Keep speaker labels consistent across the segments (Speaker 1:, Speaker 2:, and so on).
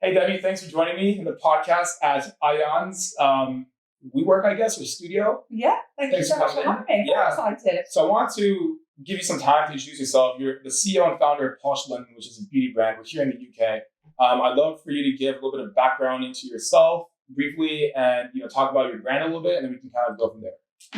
Speaker 1: Hey, Debbie, thanks for joining me in the podcast at Ions. WeWork, I guess, or studio.
Speaker 2: Yeah, thank you so much for having me.
Speaker 1: Yeah.
Speaker 2: I'm excited.
Speaker 1: So I want to give you some time to introduce yourself. You're the CEO and founder of Posh London, which is a beauty brand. We're here in the UK. I'd love for you to give a little bit of background into yourself briefly and talk about your brand a little bit, and then we can kind of go from there.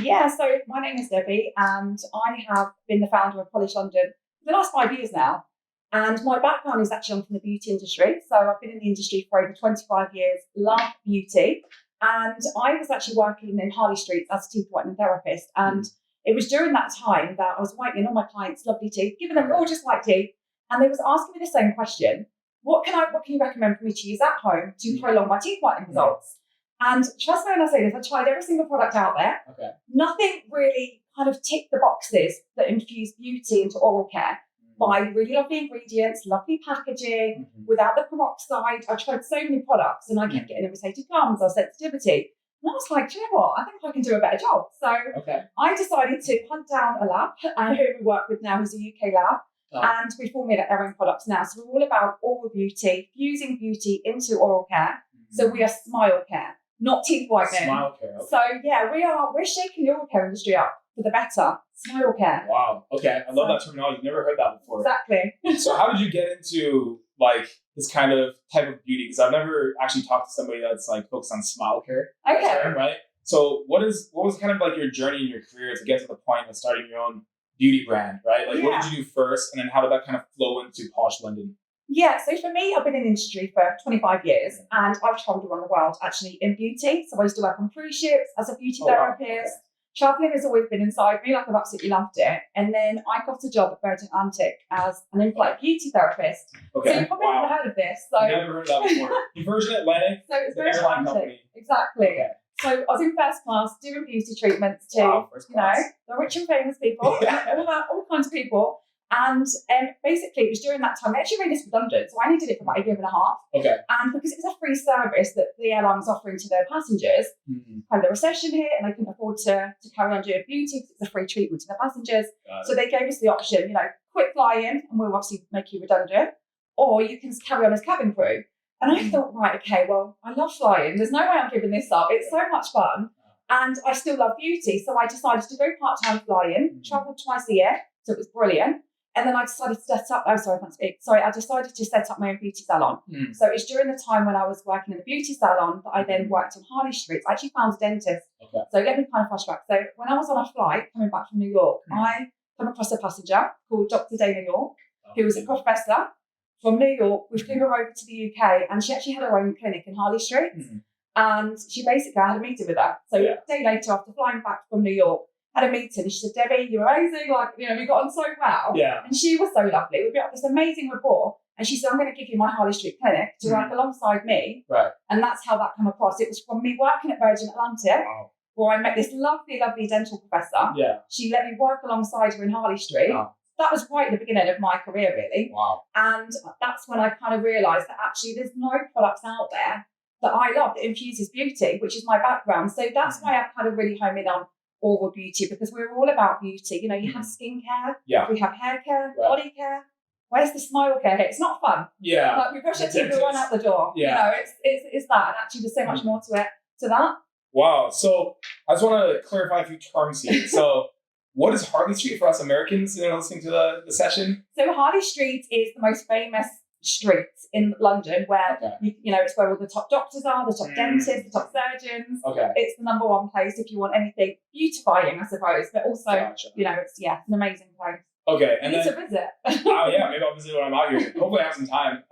Speaker 2: Yeah, so my name is Debbie and I have been the founder of Polish London for the last 5 years now. And my background is actually from the beauty industry. So I've been in the industry for over 25 years, love beauty. And I was actually working in Harley Street as a teeth whitening therapist. And it was during that time that I was whitening all my clients' lovely teeth, giving them gorgeous white teeth. And they was asking me the same question: what can you recommend for me to use at home to prolong my teeth whitening results? And trust me when I say this, I tried every single product out there.
Speaker 1: Okay.
Speaker 2: Nothing really kind of ticked the boxes that infuse beauty into oral care. Buy really lovely ingredients, lovely packaging, without the peroxide. I tried so many products and I kept getting irritated gums or sensitivity. And I was like, do you know what? I think I can do a better job. So I decided to hunt down a lab who we work with now, who's a UK lab. And we formulate our own products now. So we're all about oral beauty, fusing beauty into oral care. So we are smile care, not teeth whitening.
Speaker 1: Smile care. Okay.
Speaker 2: So yeah, we're shaking the oral care industry up for the better. Smile care.
Speaker 1: Wow. Okay. I love that terminology. Never heard that before.
Speaker 2: Exactly.
Speaker 1: So how did you get into this kind of type of beauty? Because I've never actually talked to somebody that's focused on smile care.
Speaker 2: Okay.
Speaker 1: Right. So what was kind of your journey in your career to get to the point of starting your own beauty brand, right? What did you do first, and then how did that kind of flow into Posh London?
Speaker 2: Yeah, so for me, I've been in the industry for 25 years and I've traveled around the world actually in beauty. So I used to work on cruise ships as a beauty therapist. Traveling has always been inside me, I've absolutely loved it. And then I got a job at Virgin Atlantic as an in-flight beauty therapist.
Speaker 1: Okay.
Speaker 2: So you probably haven't heard of this. So
Speaker 1: never heard of that before. Virgin Atlantic?
Speaker 2: So it's Virgin Atlantic. Company. Exactly. Okay. So I was in first class doing beauty treatments to, the rich and famous people, all kinds of people. And basically, it was during that time, they actually made us redundant. So I only did it for about a year and a half.
Speaker 1: Okay.
Speaker 2: And because it was a free service that the airline was offering to their passengers, kind of the recession hit and they couldn't afford to carry on doing beauty because it's a free treatment to the passengers. So they gave us the option, quit flying and we'll obviously make you redundant, or you can carry on as cabin crew. And I thought, right, okay, well, I love flying. There's no way I'm giving this up. It's so much fun. And I still love beauty. So I decided to go part-time flying, travel twice a year. So it was brilliant. And then I decided to set up, I decided to set up my own beauty salon. So it's during the time when I was working in the beauty salon that I then worked on Harley Street. I actually found a dentist. Okay. So let me kind of flashback. So when I was on a flight coming back from New York, I came across a passenger called Dr. Dana York, who was a professor from New York. We flew her over to the UK and she actually had her own clinic in Harley Street. And she basically, I had a meeting with her. So a day later, after flying back from New York, had a meeting and she said, Debbie, you're amazing. We got on so well. Yeah. And she was so lovely. We built this amazing rapport. And she said, I'm going to give you my Harley Street clinic to work alongside me. Right. And that's how that came across. It was from me working at Virgin Atlantic, where I met this lovely, lovely dental professor. Yeah. She let me work alongside her in Harley Street. Oh. That was right at the beginning of my career, really. Wow. And that's when I kind of realised that actually there's no products out there that I love that infuses beauty, which is my background. So that's why I kind of really home in on oral beauty, because we're all about beauty. You have skincare, we have hair care, body care. Where's the smile care here? It's not fun. Yeah. We brush our teeth and run out the door. Yeah. It's that. And actually there's so much more to that.
Speaker 1: Wow. So I just want to clarify a few terms here. So what is Harley Street for us Americans listening to the session?
Speaker 2: So Harley Street is the most famous street in London where, it's where all the top doctors are, the top dentists, the top surgeons. Okay. It's the number one place if you want anything beautifying, I suppose. But also, it's an amazing place.
Speaker 1: Okay.
Speaker 2: And you need to visit.
Speaker 1: Maybe I'll visit when I'm out here. Hopefully I have some time.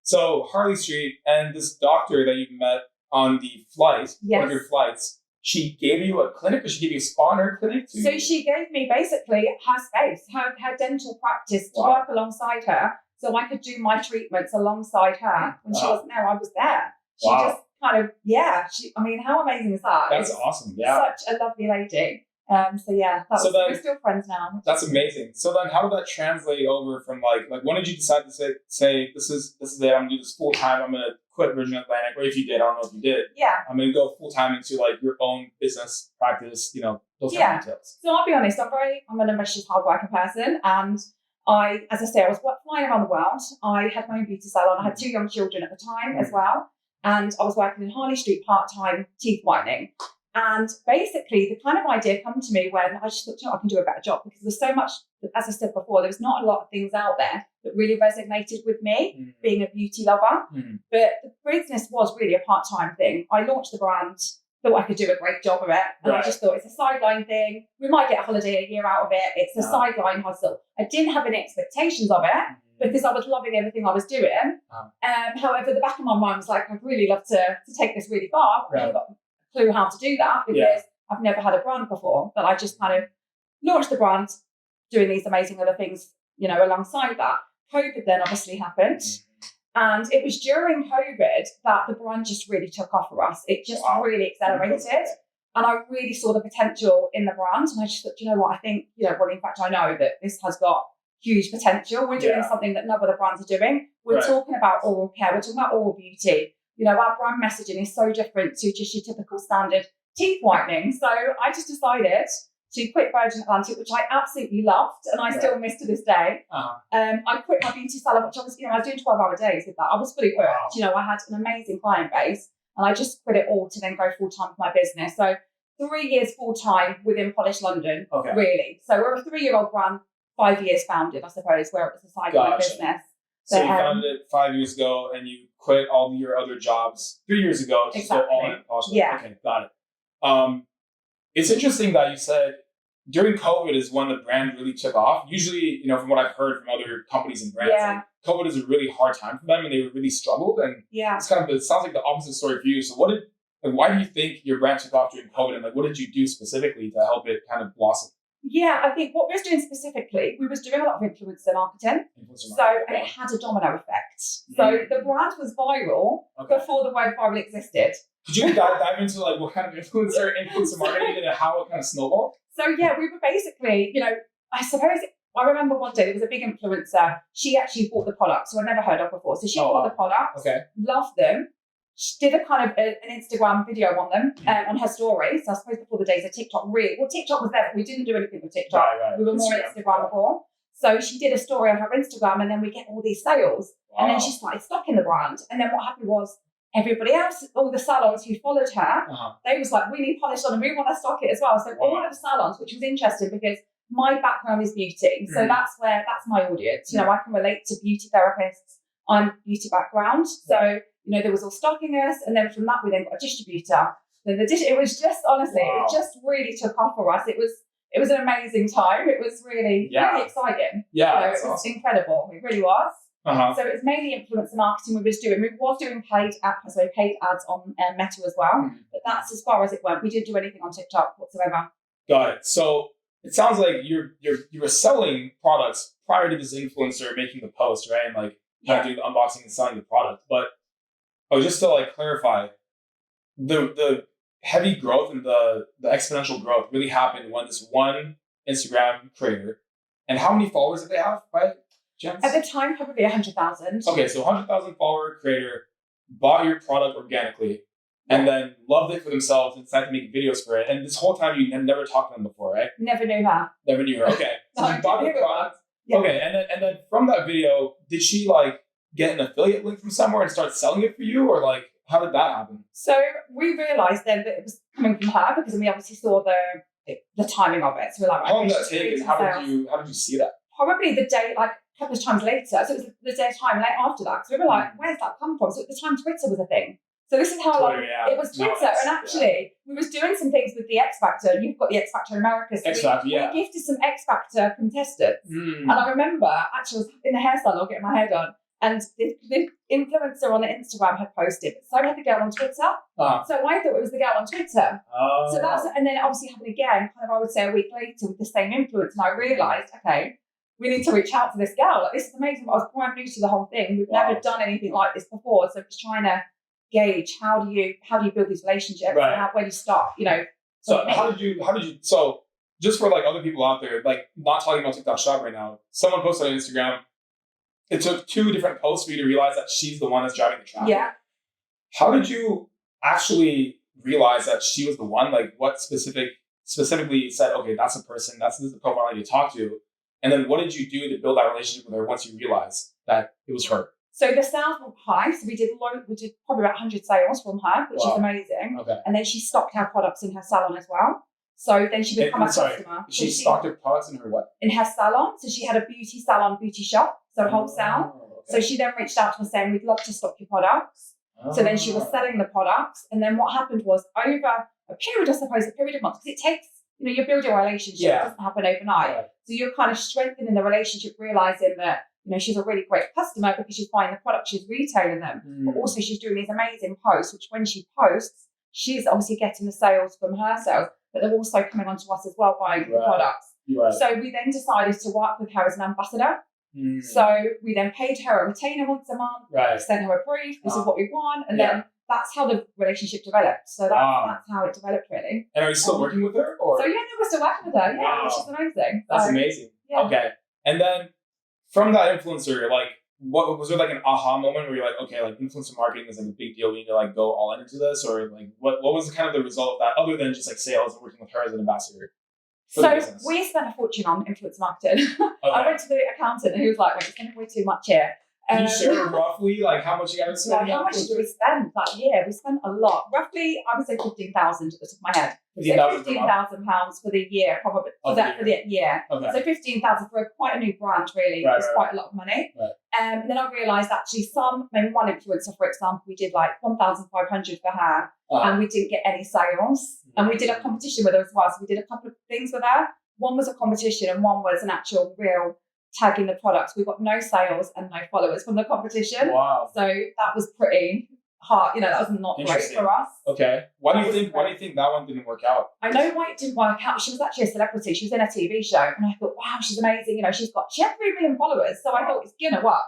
Speaker 1: So Harley Street and this doctor that you met on the flight, one of your flights, she gave you a clinic, or she gave you a spa in her clinic too?
Speaker 2: So she gave me basically her space, her dental practice to work alongside her. So I could do my treatments alongside her. When she wasn't there, I was there. She just kind of, how amazing is that?
Speaker 1: That's awesome. Yeah.
Speaker 2: Such a lovely lady. We're still friends now.
Speaker 1: That's amazing. So then how did that translate over from when did you decide to say this is it, I'm going to do this full time, I'm going to quit Virgin Atlantic, or if you did, I don't know if you did. Yeah. I'm going to go full time into your own business practice, those kind of details.
Speaker 2: So I'll be honest, I'm an ambitious, hardworking person, and As I say, I was flying around the world. I had my own beauty salon. I had 2 young children at the time as well. And I was working in Harley Street part-time teeth whitening. And basically, the kind of idea come to me when I just thought, I can do a better job, because there's so much, as I said before, there was not a lot of things out there that really resonated with me, being a beauty lover. But the business was really a part-time thing. I launched the brand, thought I could do a great job of it. And I just thought it's a sideline thing. We might get a holiday a year out of it. It's a sideline hustle. I didn't have any expectations of it, because I was loving everything I was doing. However, the back of my mind was like, I'd really love to take this really far. I haven't got a clue how to do that, because I've never had a brand before. But I just kind of launched the brand, doing these amazing other things, alongside that. COVID then obviously happened. And it was during COVID that the brand just really took off for us. It just really accelerated. And I really saw the potential in the brand. And I just thought, you know what, I think, well, in fact, I know that this has got huge potential. We're doing something that no other brands are doing. We're talking about oral care. We're talking about oral beauty. Our brand messaging is so different to just your typical standard teeth whitening. So I just decided to quit Virgin Atlantic, which I absolutely loved, and I still miss to this day. I quit my beauty salon, which I was doing 12-hour days with that. I was fully booked. I had an amazing client base, and I just quit it all to then go full-time with my business. So 3 years full-time within Polish London, really. So we're a 3-year-old brand, 5 years founded, I suppose, where it was a sideline business.
Speaker 1: So you founded it 5 years ago, and you quit all your other jobs 3 years ago to go all in Polish London. Okay, got it. It's interesting that you said during COVID is when the brand really took off. Usually, from what I've heard from other companies and brands, like, COVID is a really hard time for them, and they really struggled. And it's it sounds like the opposite story for you. So why do you think your brand took off during COVID, and what did you do specifically to help it kind of blossom?
Speaker 2: Yeah, I think what we was doing specifically, we was doing a lot of influencer marketing. And it had a domino effect. So the brand was viral before the word viral existed.
Speaker 1: Could you dive into what kind of influencer marketing and how it kind of snowballed?
Speaker 2: So we were basically, I suppose, I remember one day there was a big influencer. She actually bought the product, so I'd never heard of before. So she bought the product, loved them. She did a kind of an Instagram video on them, on her story. So I suppose before the days of TikTok, TikTok was there, but we didn't do anything with TikTok. We were more Instagram before. So she did a story on her Instagram, and then we get all these sales. And then she started stocking the brand. And then what happened was, everybody else, all the salons who followed her, they was like, we need Polish London, we want to stock it as well. So all of the salons, which was interesting because my background is beauty. So that's my audience. I can relate to beauty therapists. I'm beauty background. So, there was all stocking us. And then from that, we then got a distributor. Then it was just, honestly, it just really took off for us. It was an amazing time. It was really, really exciting. Yeah. It was incredible. It really was. So it was mainly influencer marketing we was doing. We was doing paid ads on Meta as well, but that's as far as it went. We didn't do anything on TikTok whatsoever. Got it.
Speaker 1: So it sounds like you were selling products prior to this influencer making the post, right? And kind of doing the unboxing and selling the product. But just to clarify, the heavy growth and the exponential growth really happened when this one Instagram creator, and how many followers did they have by chance?
Speaker 2: At the time, probably 100,000.
Speaker 1: Okay, so 100,000 follower creator bought your product organically and then loved it for themselves and decided to make videos for it. And this whole time you had never talked to them before, right?
Speaker 2: Never knew her.
Speaker 1: Never knew her. Okay, so you bought the product. Yeah. Okay, and then from that video, did she get an affiliate link from somewhere and start selling it for you, or how did that happen?
Speaker 2: So we realised then that it was coming from her, because we obviously saw the timing of it. So we're like,
Speaker 1: how long did that take, and how did you see that?
Speaker 2: Probably the day, a couple of times later. So it was the day time late after that. So we were like, where's that come from? So at the time, Twitter was a thing. So this is how
Speaker 1: Twitter,
Speaker 2: it was Twitter. And actually, we was doing some things with the X Factor. You've got the X Factor in America. So we gifted some X Factor contestants. And I remember, actually, I was in the hair salon getting my hair done. And the influencer on the Instagram had posted, so had the girl on Twitter. So I thought it was the girl on Twitter. So and then it obviously happened again, kind of, I would say, a week later with the same influence. And I realised, okay, we need to reach out to this girl. This is amazing. I was brand new to the whole thing. We've never done anything like this before. So just trying to gauge how do you build these relationships, and where do you start,
Speaker 1: So how did you, so just for other people out there, not talking about TikTok Shop right now, someone posted on Instagram, it took 2 different posts for you to realize that she's the one that's driving the traffic.
Speaker 2: Yeah.
Speaker 1: How did you actually realize that she was the one? What specifically said, okay, that's the person, this is the profile I need to talk to? And then what did you do to build that relationship with her once you realized that it was her?
Speaker 2: So the sales were high. So we did probably about 100 sales from her, which is amazing.
Speaker 1: Okay.
Speaker 2: And then she stocked our products in her salon as well. So then she became a customer.
Speaker 1: She stocked her products in her what?
Speaker 2: In her salon. So she had a beauty salon, beauty shop, so wholesale.
Speaker 1: Okay.
Speaker 2: So she then reached out to us saying, we'd love to stock your products. So then she was selling the products. And then what happened was over a period of months, because it takes, you're building a relationship. It doesn't happen overnight.
Speaker 1: Right.
Speaker 2: So you're kind of strengthening the relationship, realizing that, she's a really great customer because she's buying the product, she's retailing them. But also she's doing these amazing posts, which when she posts, she's obviously getting the sales from her sales, but they're also coming onto us as well buying the products.
Speaker 1: Right.
Speaker 2: So we then decided to work with her as an ambassador. So we then paid her a retainer once a month, sent her a brief, this is what we want, and then that's how the relationship developed. So that's how it developed, really.
Speaker 1: And are you still working with her? Or?
Speaker 2: So yeah, no, we're still working with her, which is amazing.
Speaker 1: That's amazing. Yeah. Okay. And then from that influencer, like, what was there like an aha moment where you're like, okay, like influencer marketing is like a big deal, we need to like go all into this? Or like what was kind of the result of that other than just like sales and working with her as an ambassador?
Speaker 2: So we spent a fortune on influencer marketing. Okay. I went to the accountant and he was like, well, you're spending way too much here.
Speaker 1: Can you share roughly like how much you guys spent?
Speaker 2: How much did we spend that year? We spent a lot. Roughly, I would say 15,000 at the top of my head. £15,000 for the year, probably for the year. Okay. So 15,000 for quite a new brand, really. It was quite a lot of money. Right. And then I realised actually maybe one influencer, for example, we did like 1,500 for her, and we didn't get any sales. And we did a competition with her as well. So we did a couple of things with her. One was a competition, and one was an actual real tagging the products. We got no sales and no followers from the competition. Wow! So that was pretty hard. That was not great for us.
Speaker 1: Okay. Why do you think that one didn't work out?
Speaker 2: I know why it didn't work out. She was actually a celebrity. She was in a TV show, and I thought, wow, she's amazing. She had 3 million followers. So I thought it's gonna work.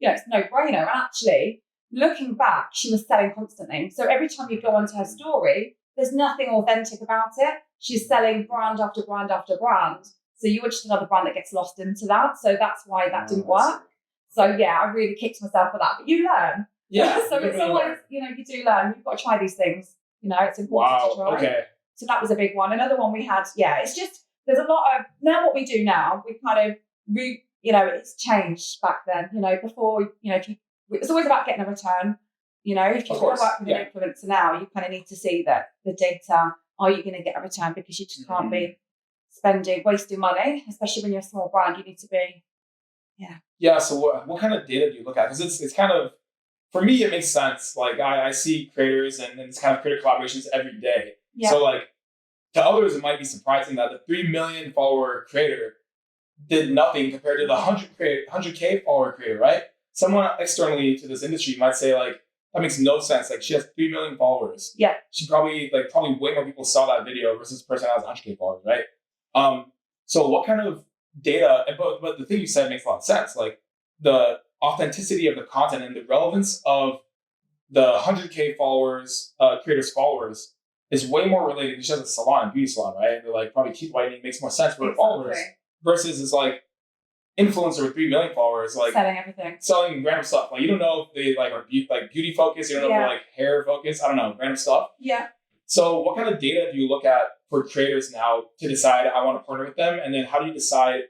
Speaker 2: It's no brainer. And actually, looking back, she was selling constantly. So every time you go onto her story, there's nothing authentic about it. She's selling brand after brand after brand. So you were just another brand that gets lost into that. So that's why that didn't work. So yeah, I really kicked myself for that. But you learn.
Speaker 1: Yeah.
Speaker 2: So it's always, you do learn. You've got to try these things. It's important to try. Okay. So that was a big one. Another one we had, it's just, there's a lot of, now what we do now, we kind of, it's changed back then. Before, it's always about getting a return. If you want to work with an influencer now, you kind of need to see that the data, are you going to get a return? Because you just can't be wasting money, especially when you're a small brand. You need to be,
Speaker 1: Yeah. So what kind of data do you look at? Because it's kind of, for me, it makes sense. Like I see creators and it's kind of creator collaborations every day. Yeah. So like to others, it might be surprising that the 3 million follower creator did nothing compared to the 100K follower creator, right? Someone externally to this industry might say like, that makes no sense. Like she has 3 million followers. Yeah. She probably way more people saw that video versus the person that has 100K followers, right? So what kind of data, but the thing you said makes a lot of sense. Like the authenticity of the content and the relevance of the 100K followers, creators' followers is way more related. She has a salon, a beauty salon, right? They're like probably teeth whitening makes more sense for her followers versus is like influencer with 3 million followers, like selling random stuff. Like you don't know if they like are beauty focused. You don't know if they're like hair focused. I don't know, random stuff. Yeah. So what kind of data do you look at for creators now to decide I want to partner with them? And then how do you decide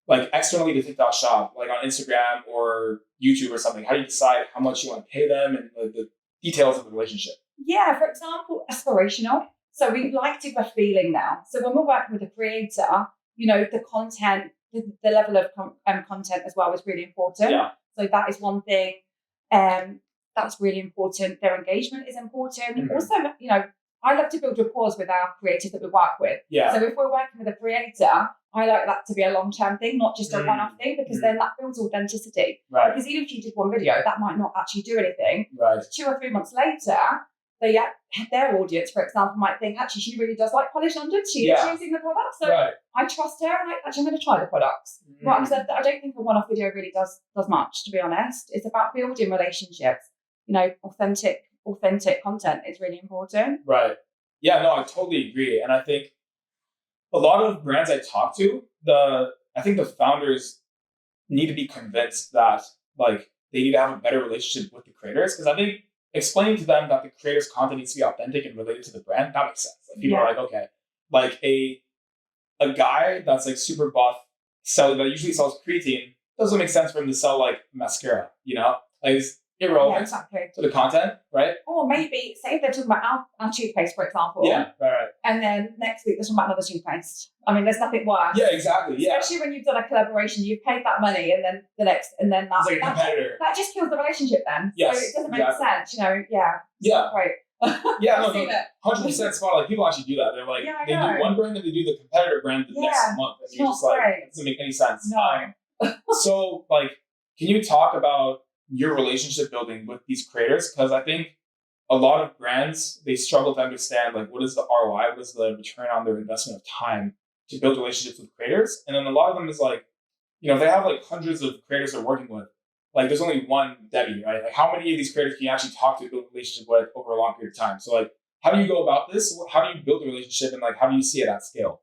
Speaker 1: like externally to take that shop, like on Instagram or YouTube or something? How do you decide how much you want to pay them and the details of the relationship? Yeah, for example, aspirational. So we like to get a feeling now. So when we're working with a creator, the content, the level of content as well is really important. Yeah. So that is one thing. That's really important. Their engagement is important. Mm-hmm. Also, I love to build rapport with our creators that we work with. Yeah. So if we're working with a creator, I like that to be a long-term thing, not just a one-off thing, because then that builds authenticity. Right. Because even if you did one video, that might not actually do anything. Right. 2 or 3 months later, their audience, for example, might think, actually, she really does like Polish London. She's using the product. So I trust her and I'm going to try the products. Right. Because I don't think a one-off video really does much, to be honest. It's about building relationships. Authentic content is really important. Right. Yeah, no, I totally agree. And I think a lot of brands I talk to, I think the founders need to be convinced that like they need to have a better relationship with the creators. Because I think explaining to them that the creator's content needs to be authentic and related to the brand, that makes sense. Like people are like, okay, like a guy that's like super buff that usually sells creatine, doesn't make sense for him to sell like mascara, like it's irrelevant to the content, right?
Speaker 2: Or maybe, say if they're talking about our toothpaste, for example.
Speaker 1: Yeah, right.
Speaker 2: And then next week they're talking about another toothpaste. I mean, there's nothing worse.
Speaker 1: Yeah, exactly. Yeah.
Speaker 2: Especially when you've done a collaboration, you've paid that money, and then that.
Speaker 1: It's like a competitor.
Speaker 2: That just kills the relationship then.
Speaker 1: Yes,
Speaker 2: so it doesn't make sense, Yeah.
Speaker 1: Yeah.
Speaker 2: Right.
Speaker 1: Yeah, no, 100% spot. Like people actually do that. They're like, they do one brand and they do the competitor brand the next month, and you're just like, it doesn't make any sense.
Speaker 2: No.
Speaker 1: So, like, can you talk about your relationship building with these creators? Because I think a lot of brands, they struggle to understand like what is the ROI, what is the return on their investment of time to build relationships with creators. And then a lot of them is like, if they have like hundreds of creators they're working with, like there's only one Debbie, right? Like how many of these creators can you actually talk to, build a relationship with over a long period of time? So like, how do you go about this? How do you build a relationship, and like how do you see it at scale?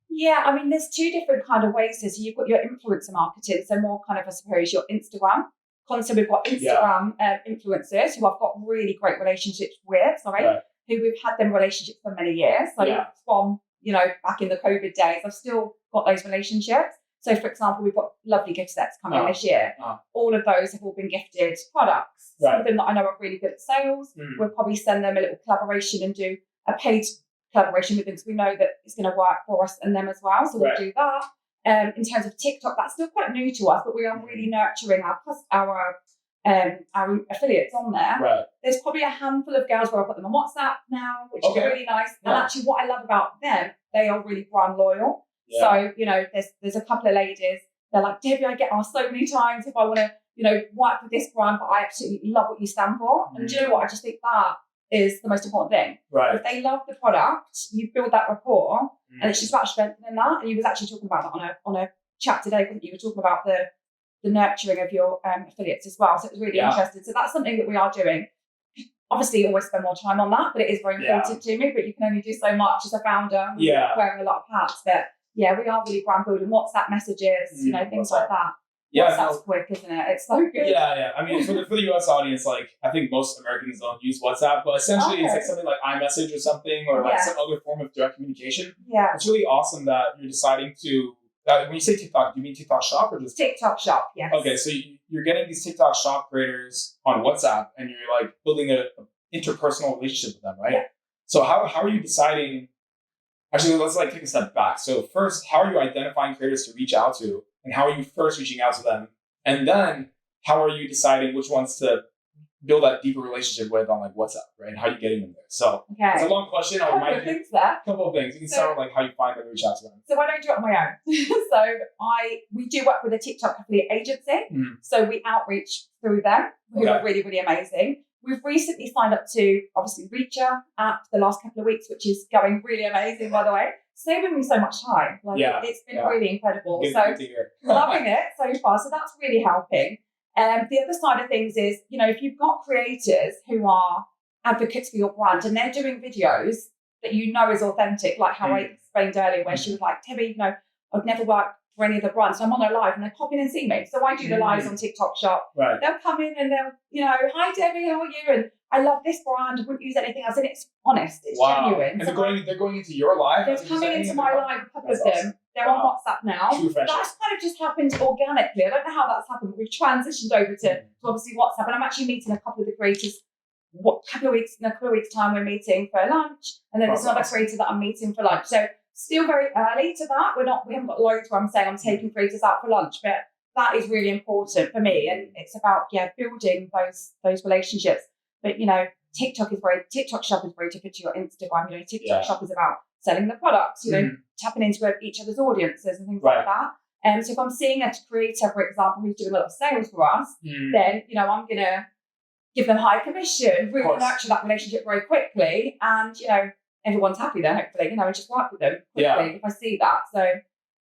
Speaker 2: Yeah, I mean, there's two different kind of ways. So you've got your influencer marketing, so more kind of, I suppose, your Instagram. So we've got Instagram influencers who I've got really great relationships with, who we've had them relationships for many years. From, back in the COVID days, I've still got those relationships. So for example, we've got lovely gift sets coming this year. All of those have all been gifted products. Some of them that I know are really good at sales. We'll probably send them a little collaboration and do a paid collaboration with them because we know that it's going to work for us and them as well. So we'll do that. In terms of TikTok, that's still quite new to us, but we are really nurturing our affiliates on there.
Speaker 1: Right.
Speaker 2: There's probably a handful of girls where I put them on WhatsApp now, which is really nice. Yeah. And actually, what I love about them, they are really brand loyal. Yeah. So there's a couple of ladies. They're like, Debbie, I get asked so many times if I want to work with this brand, but I absolutely love what you stand for. And do you know what? I just think that is the most important thing.
Speaker 1: Right.
Speaker 2: If they love the product, you build that rapport, and it's just about strengthening that. And you was actually talking about that on a chat today, wasn't you? You were talking about the nurturing of your affiliates as well. So it was really interesting. So that's something that we are doing. Obviously, you always spend more time on that, but it is very important to me. But you can only do so much as a founder. Wearing a lot of hats. But we are really brand building. WhatsApp messages, things like that.
Speaker 1: Yeah,
Speaker 2: WhatsApp's quick, isn't it? It's so good.
Speaker 1: Yeah. I mean, for the US audience, like I think most Americans don't use WhatsApp, but essentially it's like something like iMessage or something, or like some other form of direct communication.
Speaker 2: Yeah,
Speaker 1: it's really awesome that you're deciding to. When you say TikTok, do you mean TikTok Shop or just
Speaker 2: TikTok Shop? Yes.
Speaker 1: Okay, so you're getting these TikTok Shop creators on WhatsApp, and you're like building an interpersonal relationship with them, right? Yeah. So how are you deciding? Actually, let's like take a step back. So first, how are you identifying creators to reach out to? And how are you first reaching out to them? And then how are you deciding which ones to build that deeper relationship with on like WhatsApp, right? And how are you getting them there? So it's a long question.
Speaker 2: A couple of
Speaker 1: things. You can start with like how you find them and reach out to them.
Speaker 2: So I don't do it on my own. We do work with a TikTok affiliate agency. So we outreach through them, who are really, really amazing. We've recently signed up to, obviously, Reacher app the last couple of weeks, which is going really amazing, by the way. Saving me so much time. It's been really incredible. Loving it so far. So that's really helping. The other side of things is, if you've got creators who are advocates for your brand and they're doing videos that is authentic, like how I explained earlier, where she was like, Debbie, I've never worked for any other brand, so I'm on a live and they pop in and see me. So I do the lives on TikTok Shop.
Speaker 1: Right.
Speaker 2: They'll come in and they'll, hi Debbie, how are you? And I love this brand. I wouldn't use anything else. And it's honest. It's genuine.
Speaker 1: And they're going into your live?
Speaker 2: They're coming into my live, a couple of them. Awesome. They're on WhatsApp now. That's kind of just happened organically. I don't know how that's happened, but we've transitioned over to obviously WhatsApp. And I'm actually meeting a couple of the creators in a couple of weeks' time we're meeting for lunch. And then there's another creator that I'm meeting for lunch. So still very early to that. We haven't got loads where I'm saying I'm taking creators out for lunch, but that is really important for me. And it's about, building those relationships. But, TikTok Shop is very different to your Instagram. TikTok Shop is about selling the products, tapping into each other's audiences and things like that. So if I'm seeing a creator, for example, who's doing a lot of sales for us, then, I'm going to give them high commission, really nurture that relationship very quickly. And, everyone's happy then, hopefully, and just work with them quickly if I see that. So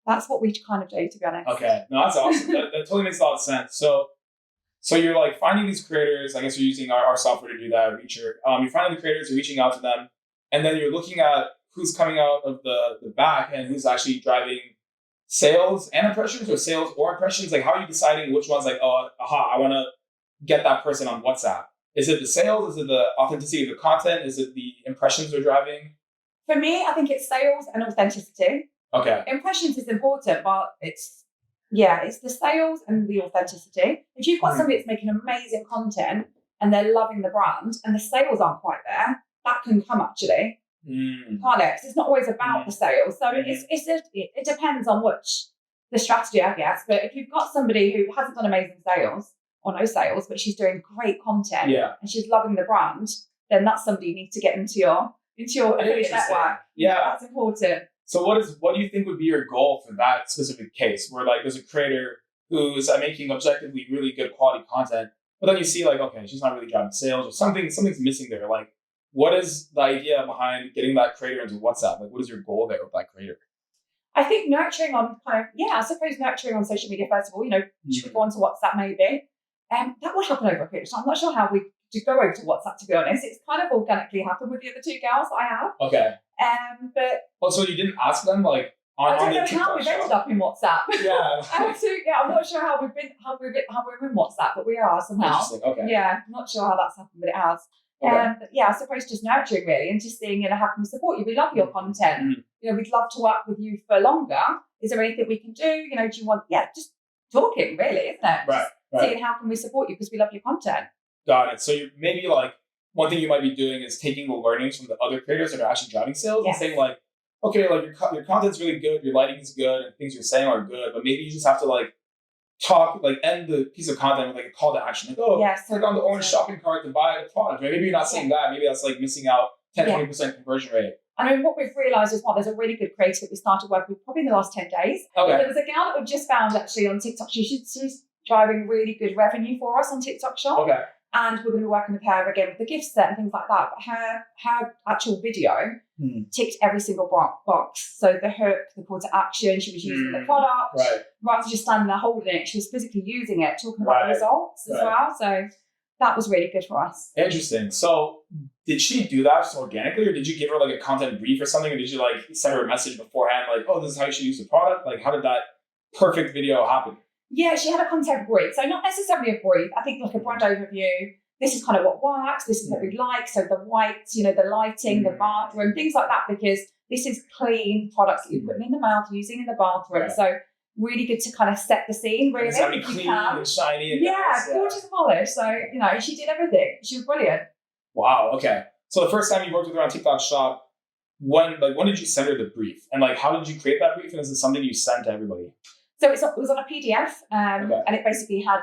Speaker 2: that's what we kind of do, to be honest. Okay.
Speaker 1: No, that's awesome. that totally makes a lot of sense. So you're like finding these creators. I guess you're using our software to do that, Reacher. You're finding the creators, you're reaching out to them, and then you're looking at who's coming out of the back and who's actually driving sales and impressions, or sales or impressions. Like, how are you deciding which one's like, I want to get that person on WhatsApp? Is it the sales? Is it the authenticity of the content? Is it the impressions they're driving?
Speaker 2: For me, I think it's sales and authenticity.
Speaker 1: Okay.
Speaker 2: Impressions is important, but it's Yeah, it's the sales and the authenticity. If you've got somebody that's making amazing content and they're loving the brand and the sales aren't quite there, that can come actually. Can't it? 'Cause it's not always about the sales. So it depends on the strategy, I guess. But if you've got somebody who hasn't done amazing sales or no sales, but she's doing great content and she's loving the brand, then that's somebody you need to get into your affiliate network.
Speaker 1: Yeah.
Speaker 2: That's important.
Speaker 1: So what do you think would be your goal for that specific case where like there's a creator who's making objectively really good quality content, but then you see like, okay, she's not really driving sales or something's missing there. Like, what is the idea behind getting that creator into WhatsApp? Like, what is your goal there with that creator?
Speaker 2: I think nurturing on nurturing on social media, first of all, should we go on to WhatsApp maybe? That will happen over a period of time. I'm not sure how we to go over to WhatsApp, to be honest. It's kind of organically happened with the other two girls I have.
Speaker 1: Okay.
Speaker 2: But
Speaker 1: also, you didn't ask them like
Speaker 2: I don't know how we've ended up in WhatsApp.
Speaker 1: Yeah.
Speaker 2: I'm not sure how we're in WhatsApp, but we are somehow.
Speaker 1: Interesting. Okay.
Speaker 2: Yeah, I'm not sure how that's happened, but it has.
Speaker 1: Okay.
Speaker 2: But yeah, I suppose just nurturing really and just seeing, how can we support you? We love your content. We'd love to work with you for longer. Is there anything we can do? Do you want, just talking really, isn't it?
Speaker 1: Right.
Speaker 2: Seeing how can we support you because we love your content.
Speaker 1: Got it. So you maybe like one thing you might be doing is taking the learnings from the other creators that are actually driving sales and saying like, okay, like your content's really good, your lighting is good, and things you're saying are good, but maybe you just have to like talk, like end the piece of content with like a call to action. Like, click on the orange shopping cart to buy the product. Right? Maybe you're not saying that. Maybe that's like missing out 10-20% conversion rate.
Speaker 2: I mean, what we've realised is there's a really good creator that we started working with probably in the last 10 days.
Speaker 1: Okay.
Speaker 2: There was a gal that we've just found actually on TikTok. She's driving really good revenue for us on TikTok Shop.
Speaker 1: Okay.
Speaker 2: And we're going to be working with her again with the gift set and things like that. But her actual video ticked every single box. So the hook, the call to action, she was using the product.
Speaker 1: Right.
Speaker 2: Rather than just standing there holding it, she was physically using it, talking about the results as well. So that was really good for us.
Speaker 1: Interesting. So did she do that just organically, or did you give her like a content brief or something? Or did you like send her a message beforehand, like, oh, this is how you should use the product? Like, how did that perfect video happen?
Speaker 2: Yeah, she had a content brief. So not necessarily a brief. I think like a brand overview. This is kind of what works. This is what we like. So the whites, the lighting, the bathroom, things like that, because this is clean products that you're putting in the mouth, using in the bathroom. Right. So really good to kind of set the scene, really.
Speaker 1: It's clean and shiny. And
Speaker 2: gorgeous polish. So, she did everything. She was brilliant.
Speaker 1: Wow. Okay. So the first time you worked with her on TikTok Shop, when did you send her the brief? And like, how did you create that brief? And is it something you sent to everybody?
Speaker 2: So it was on a PDF, and it basically had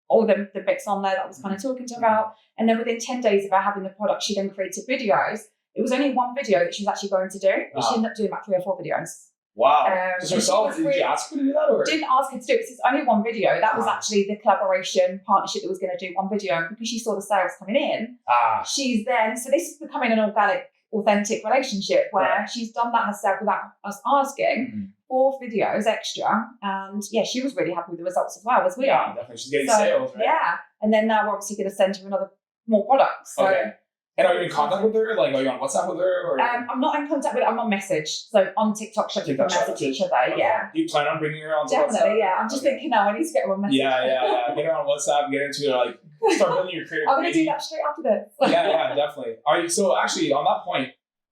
Speaker 2: all the bits on there that I was kind of talking to her about. And then within 10 days of her having the product, she then created videos. It was only one video that she was actually going to do, but she ended up doing about 3 or 4 videos.
Speaker 1: Wow. Just herself? Did you ask her to do that? Or?
Speaker 2: Didn't ask her to do it because it's only one video. That was actually the collaboration partnership that was going to do one video. And because she saw the sales coming in, she's then, so this is becoming an organic, authentic relationship where she's done that herself without us asking. 4 videos extra, and she was really happy with the results as well as we are.
Speaker 1: Definitely, she's getting sales, right?
Speaker 2: Yeah, and then now we're obviously going to send her more products. So.
Speaker 1: Okay. And are you in contact with her? Like, are you on WhatsApp with her? Or?
Speaker 2: I'm not in contact with her. I'm on message. So on TikTok Shop, we can message each other. Okay. Yeah.
Speaker 1: Do you plan on bringing her on WhatsApp?
Speaker 2: Definitely. Yeah. I'm just thinking now. I need to get her on message.
Speaker 1: Yeah. Get her on WhatsApp. Get into like start building your creative.
Speaker 2: I'm going to do that straight after this.
Speaker 1: yeah, definitely. Are you? So actually, on that point.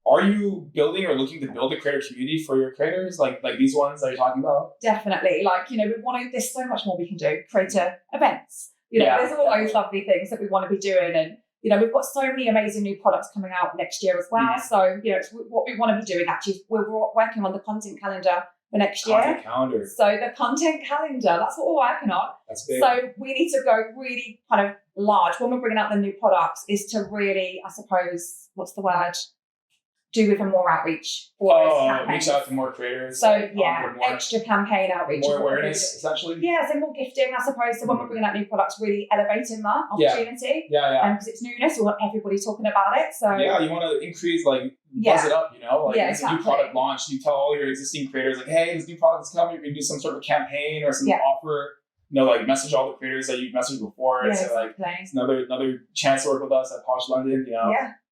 Speaker 1: Are you building or looking to build a creator community for your creators, like these ones that you're talking about?
Speaker 2: Definitely. There's so much more we can do. Creator events. There's all those lovely things that we want to be doing. And, we've got so many amazing new products coming out next year as well. So, it's what we want to be doing actually is we're working on the content calendar for next year.
Speaker 1: Content calendar.
Speaker 2: So the content calendar, that's what we're working on.
Speaker 1: That's big.
Speaker 2: So we need to go really kind of large. When we're bringing out the new products is to really, I suppose, what's the word? Do even more outreach.
Speaker 1: Reach out to more creators.
Speaker 2: So extra campaign outreach.
Speaker 1: More awareness, essentially.
Speaker 2: Yeah, so more gifting, I suppose. So when we're bringing out new products, really elevating that opportunity.
Speaker 1: Yeah.
Speaker 2: Because it's newness, we want everybody talking about it. So
Speaker 1: you want to increase, buzz it up, it's a new product launch. You tell all your existing creators, hey, this new product is coming. You're going to do some sort of campaign or some offer. Message all the creators that you've messaged before. It's another chance to work with us at Posh London.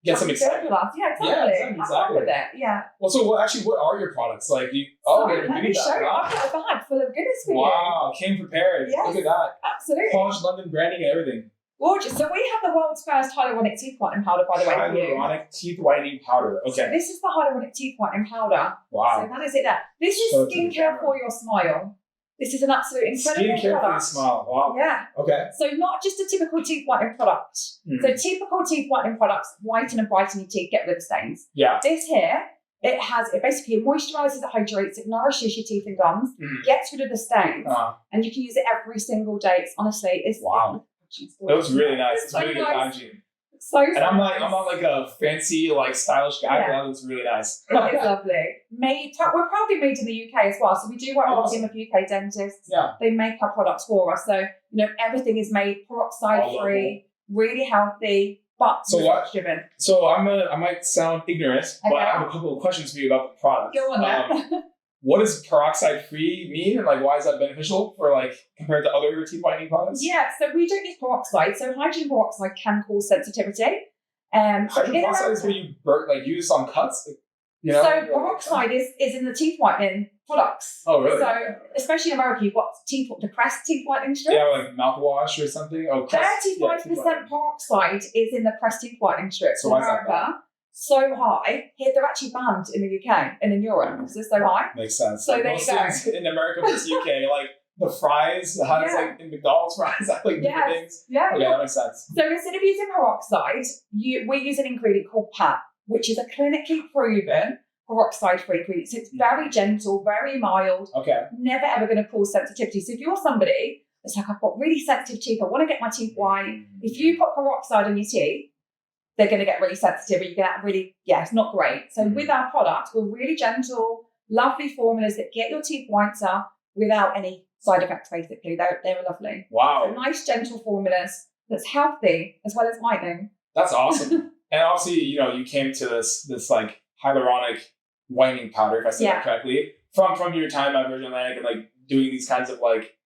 Speaker 1: Get some excitement.
Speaker 2: Yeah, exactly.
Speaker 1: Exactly.
Speaker 2: With it. Yeah.
Speaker 1: Well, so what are your products?
Speaker 2: Let me show you. I've got a bag full of goodness for you.
Speaker 1: Wow, came prepared.
Speaker 2: Yes,
Speaker 1: look at that.
Speaker 2: Absolutely.
Speaker 1: Posh London branding and everything.
Speaker 2: Gorgeous. So we have the world's first hyaluronic teeth whitening powder, by the way.
Speaker 1: Hyaluronic teeth whitening powder. Okay.
Speaker 2: So this is the hyaluronic teeth whitening powder.
Speaker 1: Wow.
Speaker 2: So that is it there. This is skincare for your smile. This is an absolute incredible
Speaker 1: Skincare for the
Speaker 2: product.
Speaker 1: smile. Wow.
Speaker 2: Yeah.
Speaker 1: Okay.
Speaker 2: So not just a typical teeth whitening product. So typical teeth whitening products whiten and brighten your teeth, get rid of stains.
Speaker 1: Yeah.
Speaker 2: This here, it basically moisturizes, it hydrates, it nourishes your teeth and gums, gets rid of the stains, and you can use it every single day. It's honestly, it's
Speaker 1: wow. It was really nice. It's really good packaging. And I'm not like a fancy, like stylish guy, but that looks really nice.
Speaker 2: It is lovely. We're probably made in the UK as well. So we do work with a team of UK dentists.
Speaker 1: Yeah.
Speaker 2: They make our products for us. So, everything is made peroxide free, really healthy, but results driven.
Speaker 1: So I might sound ignorant, but I have a couple of questions for you about the product.
Speaker 2: Go on then.
Speaker 1: What does peroxide free mean, and like why is that beneficial for like compared to other teeth whitening products?
Speaker 2: Yeah, so we don't use peroxide. So hydrogen peroxide can cause sensitivity.
Speaker 1: Hydrogen peroxide is where you use on cuts.
Speaker 2: So peroxide is in the teeth whitening products.
Speaker 1: Oh, really?
Speaker 2: So especially in America, you've got the Crest teeth whitening strips.
Speaker 1: Yeah, like mouthwash or something. Oh,
Speaker 2: 35% peroxide is in the Crest teeth whitening strips
Speaker 1: so
Speaker 2: in America. So high. Here, they're actually banned in the UK and in Europe because they're so high.
Speaker 1: Makes sense.
Speaker 2: So
Speaker 1: like
Speaker 2: there
Speaker 1: most
Speaker 2: you go.
Speaker 1: things in America versus UK, like the fries, how it's like in McDonald's fries, like different things.
Speaker 2: Yeah.
Speaker 1: Okay, that makes sense.
Speaker 2: So instead of using peroxide, we use an ingredient called PAP, which is a clinically proven peroxide-free ingredient. So it's very gentle, very mild.
Speaker 1: Okay.
Speaker 2: Never ever going to cause sensitivity. So if you're somebody that's like, I've got really sensitive teeth, I want to get my teeth white. If you put peroxide on your teeth, they're going to get really sensitive. You get it's not great. So with our product, we're really gentle, lovely formulas that get your teeth whiter without any side effects. Basically, they're lovely.
Speaker 1: Wow.
Speaker 2: So nice, gentle formulas that's healthy as well as whitening.
Speaker 1: That's awesome. And obviously, you came to this like hyaluronic whitening powder, if I said that correctly, from your time at Virgin Atlantic and like doing these kinds of like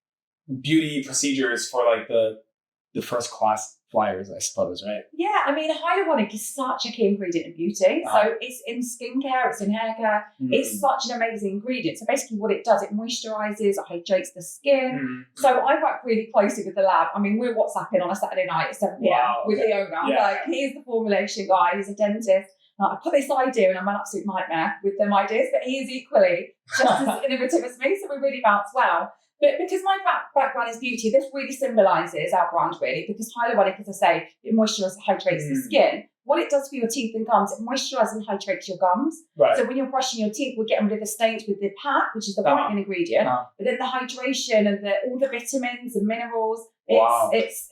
Speaker 1: beauty procedures for like the first class flyers, I suppose, right?
Speaker 2: Yeah, I mean, hyaluronic is such a key ingredient in beauty. So it's in skincare, it's in hair care. It's such an amazing ingredient. So basically what it does, it moisturizes, it hydrates the skin. So I work really closely with the lab. I mean, we're WhatsApping on a Saturday night at 7 p.m. with the owner.
Speaker 1: Yeah.
Speaker 2: Like, he's the formulation guy, he's a dentist. I put this idea and I'm an absolute nightmare with them ideas, but he is equally just as innovative as me. So we really bounce well. But because my background is beauty, this really symbolises our brand, really, because hyaluronic, as I say, it moisturises and hydrates the skin. What it does for your teeth and gums, it moisturises and hydrates your gums. Right. So when you're brushing your teeth, we're getting rid of the stains with the PAP, which is the whitening ingredient. But then the hydration and all the vitamins and minerals, it's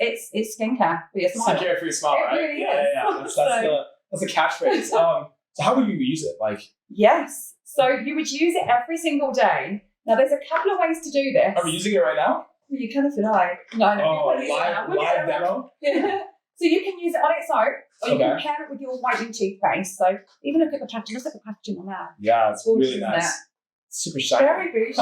Speaker 2: skincare for your smile.
Speaker 1: Skincare for your smile, right?
Speaker 2: It really is.
Speaker 1: Yeah. That's a catchphrase. So how do you use it?
Speaker 2: Yes. So you would use it every single day. Now, there's a couple of ways to do this.
Speaker 1: Are we using it right now?
Speaker 2: Well, you can if you like. No,
Speaker 1: live demo?
Speaker 2: Yeah. So you can use it on its own, or you can pair it with your whitening toothpaste. So even look at the packaging. Look at the packaging on that.
Speaker 1: Yeah, it's really nice. Super shiny.
Speaker 2: Very bougie.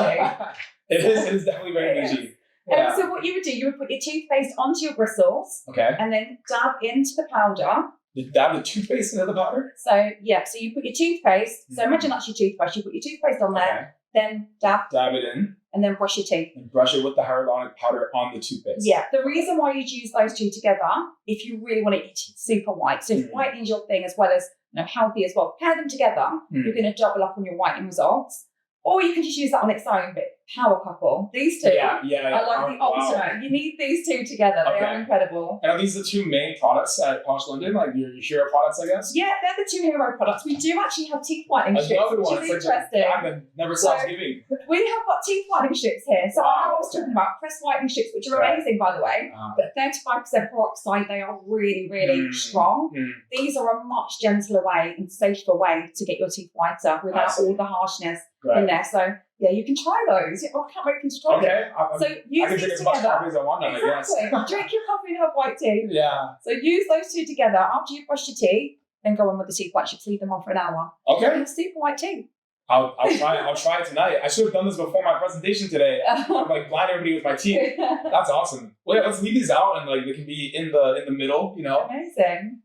Speaker 1: It is definitely very bougie. Yeah.
Speaker 2: So what you would do, you would put your toothpaste onto your bristles.
Speaker 1: Okay.
Speaker 2: And then dab into the powder.
Speaker 1: Dab the toothpaste into the powder?
Speaker 2: So you put your toothpaste. So imagine that's your toothbrush. You put your toothpaste on there. Then dab it in. And then brush your teeth.
Speaker 1: And brush it with the hyaluronic powder on the toothpaste.
Speaker 2: Yeah. The reason why you'd use those two together, if you really want it super white. So if whitening is your thing as well as healthy as well, pair them together. You're going to double up on your whitening results. Or you can just use that on its own, but power couple. These two are like the ultimate. Wow. You need these two together. They are incredible.
Speaker 1: And are these the two main products at Posh London? Like your hero products, I guess?
Speaker 2: Yeah, they're the two hero products. We do actually have teeth whitening strips, which is interesting.
Speaker 1: Never stops giving.
Speaker 2: We have got teeth whitening strips here. So I was talking about Crest whitening strips, which are amazing, by the way. But 35% peroxide, they are really, really strong. These are a much gentler way and safer way to get your teeth whiter without all the harshness in there. So yeah, you can try those. I can't wait for you to try them. So use
Speaker 1: I can drink as much coffee as I want now, I guess.
Speaker 2: Drink your coffee and have white tea.
Speaker 1: Yeah.
Speaker 2: So use those two together after you brush your teeth, then go on with the teeth white strips. Leave them on for an hour.
Speaker 1: Okay.
Speaker 2: And super white tea.
Speaker 1: I'll try it tonight. I should have done this before my presentation today. I'm blind everybody with my teeth. That's awesome. Well, let's leave these out and they can be in the middle,
Speaker 2: Amazing.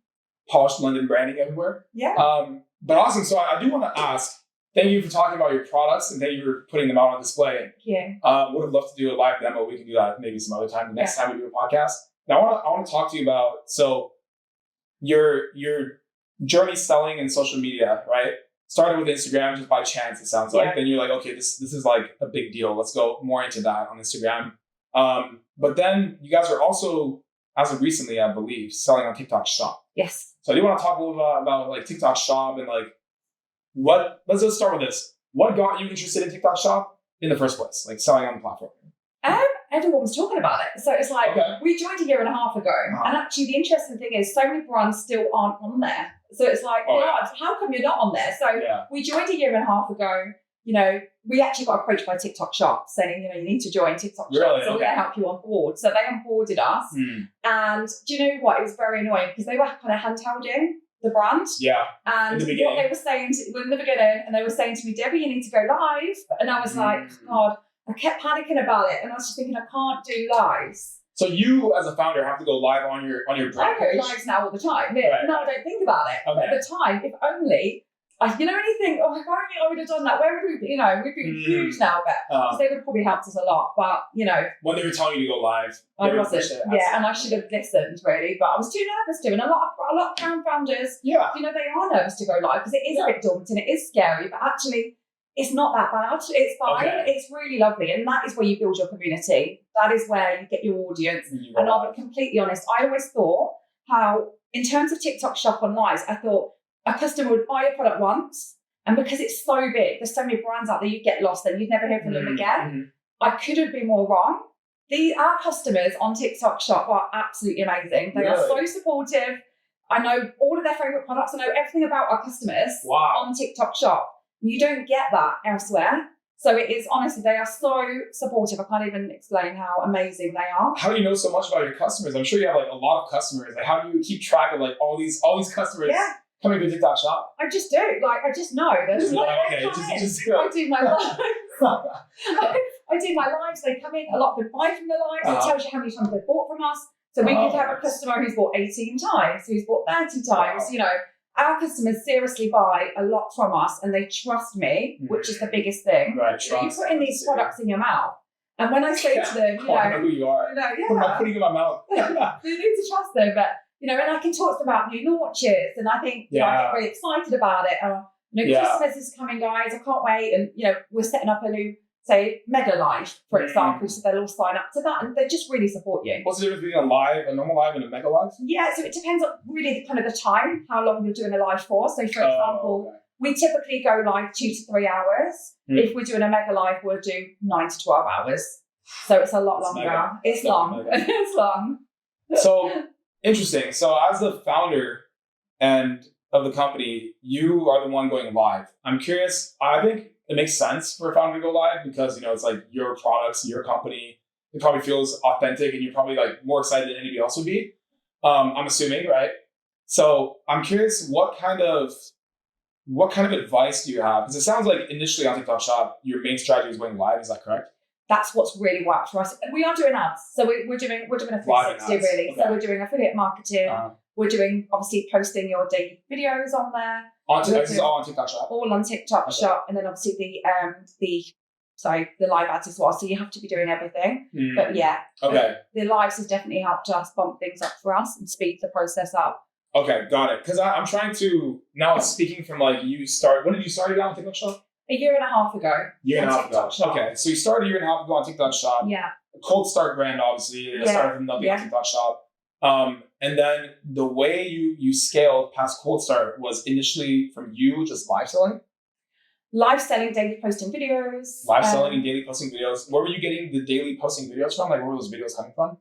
Speaker 1: Posh London branding everywhere.
Speaker 2: Yeah.
Speaker 1: But awesome. So I do want to ask, thank you for talking about your products and thank you for putting them out on display.
Speaker 2: Yeah.
Speaker 1: Would have loved to do a live demo. We can do that maybe some other time. The next time we do a podcast. Now I want to talk to you about your journey selling in social media, right? started with Instagram just by chance, it sounds like. Then you're like, okay, this is like a big deal. Let's go more into that on Instagram. But then you guys are also, as of recently, I believe, selling on TikTok Shop.
Speaker 2: Yes.
Speaker 1: So I do want to talk a little bit about like TikTok Shop and like let's start with this. What got you interested in TikTok Shop in the first place? Like selling on the platform?
Speaker 2: Everyone was talking about it. So it's like, we joined a year and a half ago. And actually the interesting thing is so many brands still aren't on there. So it's like, how come you're not on there? So we joined a year and a half ago. You know, we actually got approached by TikTok Shop saying, you know, you need to join TikTok Shop. So we're going to help you on board. So they onboarded us. And do you know what? It was very annoying because they were kind of handholding the brand.
Speaker 1: Yeah.
Speaker 2: And what they were saying in the beginning, and they were saying to me, Debbie, you need to go live. And I was like, God, I kept panicking about it. And I was just thinking, I can't do lives.
Speaker 1: So you, as a founder, have to go live on your brand page?
Speaker 2: I go lives now all the time. No, I don't think about it. But at the time, if only, you know, anything, if only I would have done that, where would we be? You know, we'd be huge now, but they would have probably helped us a lot. But, you know. When
Speaker 1: they were telling you to go live.
Speaker 2: I wasn't. And I should have listened, really. But I was too nervous to. And a lot of founders, you know, they are nervous to go live because it is a bit daunting. It is scary, but actually, it's not that bad. It's fine. It's really lovely. And that is where you build your community. That is where you get your audience. And I'll be completely honest. I always thought how, in terms of TikTok Shop on Lives, I thought a customer would buy a product once. And because it's so big, there's so many brands out there, you get lost and you'd never hear from them again. I couldn't be more wrong. Our customers on TikTok Shop are absolutely amazing. They are so supportive. I know all of their favorite products. I know everything about our customers on TikTok Shop. You don't get that elsewhere. So it is, honestly, they are so supportive. I can't even explain how amazing they are. How
Speaker 1: do you know so much about your customers? I'm sure you have like a lot of customers. Like, how do you keep track of like all these customers coming to TikTok Shop?
Speaker 2: I just do. Like, I just know. I do my lives. I do my lives. They come in. A lot of them buy from the lives. It tells you how many times they bought from us. So we could have a customer who's bought 18 times, who's bought 30 times, you know. Our customers seriously buy a lot from us and they trust me, which is the biggest thing.
Speaker 1: Right,
Speaker 2: you put in these products in your mouth. And when I say to them, you know,
Speaker 1: I know who you are. What am I putting in my mouth?
Speaker 2: You need to trust them. But, you know, and I can talk to them about new launches. And I think you know, I get really excited about it. You know, Christmas is coming, guys. I can't wait. And, you know, we're setting up a new, say, Mega Live, for example. So they'll all sign up to that and they just really support you.
Speaker 1: What's the difference between a normal live and a Mega Live?
Speaker 2: Yeah, so it depends on really kind of the time, how long you're doing a live for. So, for example, we typically go live 2 to 3 hours. If we're doing a Mega Live, we'll do 9 to 12 hours. So it's a lot longer. Mega. It's long. It's long.
Speaker 1: So, interesting. So as the founder and of the company, you are the one going live. I'm curious. I think it makes sense for a founder to go live because, you know, it's like your products, your company. It probably feels authentic and you're probably like more excited than anybody else would be. I'm assuming, right? So I'm curious, what kind of advice do you have? Because it sounds like initially on TikTok Shop, your main strategy is going live. Is that correct?
Speaker 2: That's what's really worked for us. We are doing ads. So we're doing a 360 really. Okay. So we're doing affiliate marketing. We're doing, obviously, posting your daily videos on there.
Speaker 1: This is all on TikTok Shop?
Speaker 2: All on TikTok Shop. And then obviously the live ads as well. So you have to be doing everything. But the lives has definitely helped us bump things up for us and speed the process up.
Speaker 1: Okay, got it. Because I'm trying to, now speaking from like when did you start it on TikTok Shop?
Speaker 2: A year and a half ago.
Speaker 1: Okay, so you started a year and a half ago on TikTok Shop.
Speaker 2: Yeah.
Speaker 1: A cold start brand, obviously. Started from nothing on TikTok Shop. And then the way you scaled past cold start was initially from you just live selling?
Speaker 2: Live selling, daily posting videos.
Speaker 1: Live selling and daily posting videos. Where were you getting the daily posting videos from? Like, where were those videos coming from?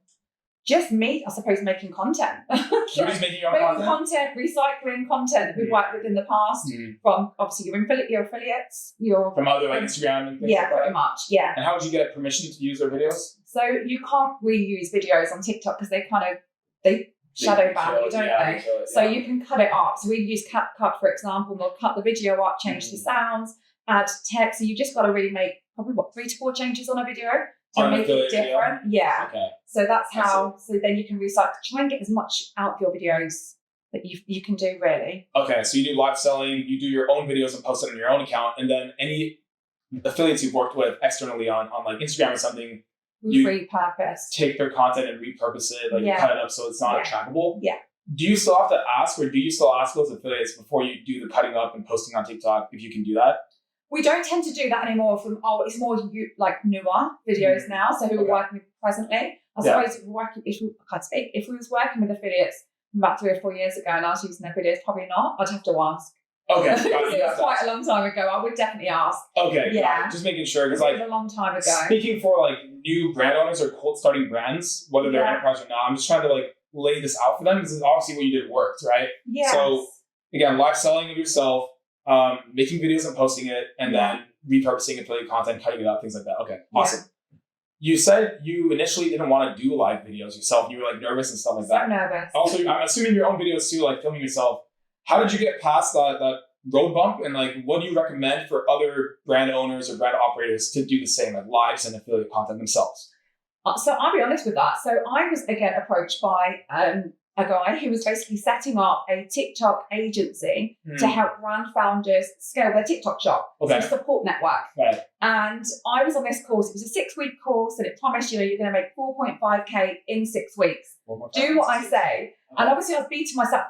Speaker 2: Just me, I suppose, making content.
Speaker 1: You're just making your own content?
Speaker 2: Recycling content that we've worked with in the past. From, obviously, your affiliates.
Speaker 1: From other, like, Instagram and things like that?
Speaker 2: Pretty much, yeah.
Speaker 1: And how did you get permission to use their videos?
Speaker 2: So you can't reuse videos on TikTok because they shadow ban you, don't they? So you can cut it up. So we use CapCut, for example, and we'll cut the video up, change the sounds, add text. So you just got to really make probably 3 to 4 changes on a video to make it different. Yeah. Okay. So that's how. So then you can recycle. Try and get as much out of your videos that you can do, really.
Speaker 1: Okay. So you do live selling. You do your own videos and post it on your own account, and then any affiliates you've worked with externally on like Instagram or something.
Speaker 2: You repurpose.
Speaker 1: Take their content and repurpose it, cut it up so it's not trackable.
Speaker 2: Yeah.
Speaker 1: do you still have to ask, or do you still ask those affiliates before you do the cutting up and posting on TikTok if you can do that?
Speaker 2: We don't tend to do that anymore. It's more like newer videos now. So who we're working with presently. I suppose if we was working with affiliates about 3 or 4 years ago and I was using their videos, probably not. I'd have to ask.
Speaker 1: Okay.
Speaker 2: Because it was quite a long time ago. I would definitely ask.
Speaker 1: Okay. Yeah. Just making sure, because
Speaker 2: it was a long time ago.
Speaker 1: Speaking for like new brand owners or cold starting brands, whether they're enterprise or not, I'm just trying to like lay this out for them, because obviously what you did worked, right?
Speaker 2: Yeah.
Speaker 1: So again, live selling of yourself, making videos and posting it, and then repurposing affiliate content, cutting it up, things like that. Okay. Awesome. You said you initially didn't want to do live videos yourself. You were like nervous and stuff like that.
Speaker 2: So nervous.
Speaker 1: Also, I'm assuming your own videos too, like filming yourself. How did you get past that road bump? And like, what do you recommend for other brand owners or brand operators to do the same, like lives and affiliate content themselves?
Speaker 2: So I'll be honest with that. So I was again approached by a guy who was basically setting up a TikTok agency to help brand founders scale their TikTok shop.
Speaker 1: Okay.
Speaker 2: So a support network.
Speaker 1: Right.
Speaker 2: And I was on this course. It was a 6-week course, and it promised you're going to make 4.5K in 6 weeks. Do what I say. And obviously I was beating myself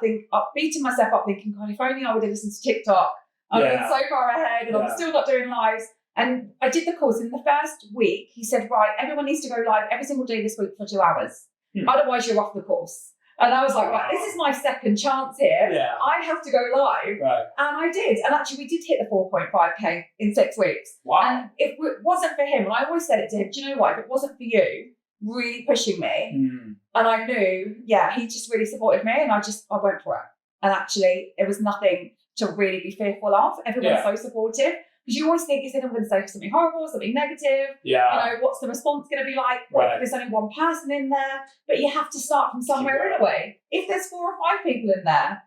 Speaker 2: up thinking, God, if only I would have listened to TikTok. I've been so far ahead and I'm still not doing lives. And I did the course. In the first week, he said, right, everyone needs to go live every single day this week for 2 hours. Otherwise, you're off the course. And I was like, right, this is my second chance here. Yeah. I have to go live. Right. And I did. And actually, we did hit the 4.5K in 6 weeks. Wow. And if it wasn't for him, and I always said it to him, do you know what? If it wasn't for you really pushing me, and I knew, he just really supported me, and I went for it. And actually, it was nothing to really be fearful of. Everyone's so supportive. Because you always think, is anyone going to say something horrible, something negative? Yeah. What's the response going to be like? What if there's only one person in there? But you have to start from somewhere anyway. If there's 4 or 5 people in there,